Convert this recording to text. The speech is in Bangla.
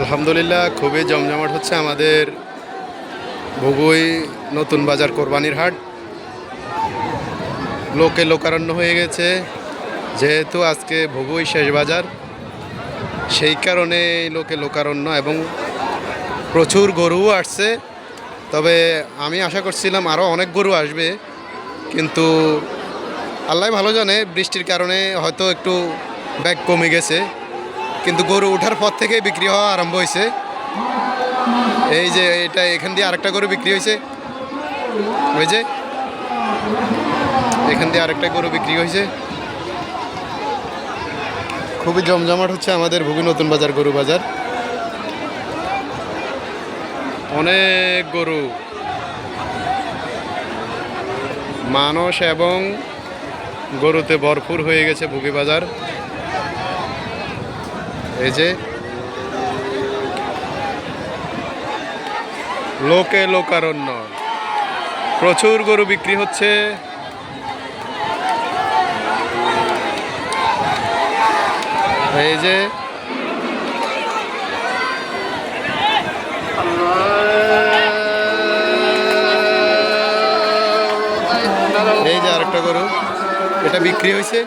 আলহামদুলিল্লাহ খুবই জমজমাট হচ্ছে আমাদের ভুগুই নতুন বাজার কোরবানির হাট। লোকে লোকারণ্য হয়ে গেছে, যেহেতু আজকে ভুগুই শেষ বাজার, সেই কারণে লোকে লোকারণ্য এবং প্রচুর গরুও আসছে। তবে আমি আশা করছিলাম আরও অনেক গরু আসবে, কিন্তু আল্লাহ ভালো জানে, বৃষ্টির কারণে হয়তো একটু ব্যাগ কমে গেছে, কিন্তু গরু ওঠার পর থেকেই বিক্রি হওয়া আরম্ভ হয়েছে। এই যে এটা এখান দিয়ে আরেকটা গরু বিক্রি হয়েছে, ওই যে এখান দিয়ে আরেকটা গরু বিক্রি হয়েছে। খুবই জমজমাট হচ্ছে আমাদের ভুগি নতুন বাজার গরু বাজার। অনেক গরু, মানুষ এবং গরুতে ভরপুর হয়ে গেছে ভুগি বাজার। এই যে লোকে লোকারণ্য, প্রচুর গরু বিক্রি হচ্ছে। এই যে এই যে আরেকটা গরু, এটা বিক্রি হয়েছে।